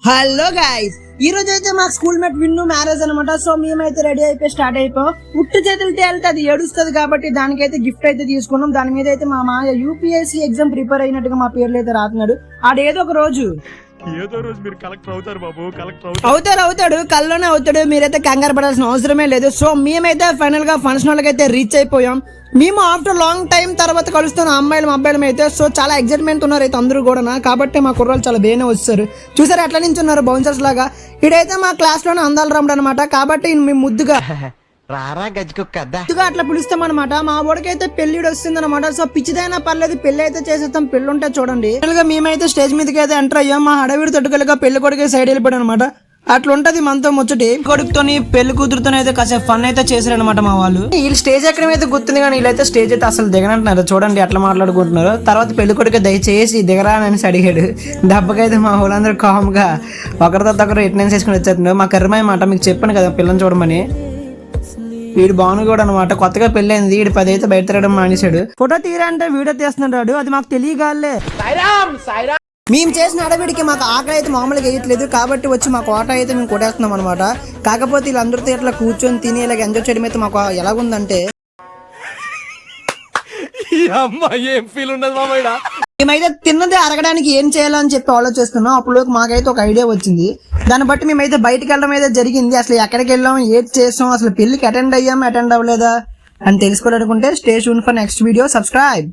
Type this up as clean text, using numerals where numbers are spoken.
Hello guys, ఈ రోజు అయితే మా స్కూల్ మేట్ విన్ను మ్యారేజ్ అనమాట. సో మేమైతే రెడీ అయిపోయి స్టార్ట్ అయిపోయాం. ఉట్టు చేతులతో వెళ్తే అది ఏడుస్తుంది కాబట్టి దానికైతే గిఫ్ట్ అయితే తీసుకున్నాం. దాని మీద అయితే మా మాయ యూపీఎస్సీ ఎగ్జామ్ ప్రిపేర్ అయినట్టుగా మా పేర్లు అయితే రాస్తున్నాడు. ఆడేదో ఒక రోజు మీరు కలెక్టర్ అవుతారు బాబు, అవుతాడు కల్లోనే అవుతాడు. మీరైతే కంగారు పడాల్సిన అవసరమే లేదు. సో మేమైతే ఫైనల్ గా ఫంక్షన్ హాల్కి అయితే రీచ్ అయిపోయాం. మేము ఆఫ్టర్ లాంగ్ టైం తర్వాత కలుస్తున్న అమ్మాయిలు అబ్బాయిలు అయితే సో చాలా ఎక్సైట్మెంట్ ఉన్నారు అయితే అందరూ కూడా. కాబట్టి మా కుర్రాళ్ళు చాలా బేనే వచ్చారు. చూసారు ఎట్లా నుంచి ఉన్నారు బౌన్సర్స్ లాగా. ఇడైతే మా క్లాస్ లోనే అందాలు రాముడు అనమాట. కాబట్టి మేము ముద్దుగా అట్లా పిలుస్తాం అనమాట. మా వాడికైతే పెళ్లి వస్తుంది అనమాట. సో పిచ్చిదైనా పర్లేదు, పెళ్లి అయితే చేసేస్తాం. పెళ్లి ఉంటే చూడండి. మేమైతే స్టేజ్ మీదకి అయితే ఎంటర్ అయ్యాం. మా హడవిడి తొట్టుకలుగా పెళ్లి కొడుకు సైడ్ వెళ్ళిపోయాడు అనమాట. అట్లా ఉంటది మనతో ముచ్చటి. కొడుకుతోని పెళ్లి కూతురుతో అయితే కాసేపు ఫన్ అయితే చేశారనమాట మా వాళ్ళు. వీళ్ళు స్టేజ్ ఎక్కడం అయితే గుర్తుంది కానీ వీళ్ళైతే స్టేజ్ అయితే అసలు దిగనంటున్నారు. చూడండి ఎట్లా మాట్లాడుకుంటున్నారు. తర్వాత పెళ్లి కొడుకు దయచేసి దిగరా అని అడిగాడు. దెబ్బకైతే మా వాళ్ళందరూ కామ్ గా ఒకరితో ఒకరు అటెండెన్స్ వేసుకుని వచ్చేస్తున్నారు. మా కర్మ మాట మీకు చెప్పాను కదా పిల్లని చూడమని. వీడు బాను కూడా అనమాట. కొత్తగా పెళ్ళైంది. వీడు 10 అయితే బయట తిరగడం మానేశాడు. ఫోటో తీరా అంటే వీడియో తీస్తున్నాడు. అది మాకు తెలియగాలే. మేము చేసిన అడవిడికి మాకు ఆకలి అయితే మామూలుగా వేయట్లేదు. కాబట్టి వచ్చి మా కోట అయితే మేము కొట్టేస్తున్నాం అనమాట. కాకపోతే వీళ్ళందరితో ఇట్లా కూర్చొని తిని ఇలా ఎంజాయ్ చేయడం అయితే మాకు ఎలాగుందంటే మేమైతే తిన్నది అరగడానికి ఏం చేయాలని చెప్పి ఆలోచిస్తున్నాం. అప్పుడు మాకైతే ఒక ఐడియా వచ్చింది. దాన్ని బట్టి మేమైతే బయటకు వెళ్ళడం అయితే జరిగింది. అసలు ఎక్కడికి వెళ్ళాం, ఏది చేసాం, అసలు పెళ్లికి అటెండ్ అయ్యాం అటెండ్ అవ్వలేదా అని తెలుసుకోవాలనుకుంటే stay tune for next video. Subscribe.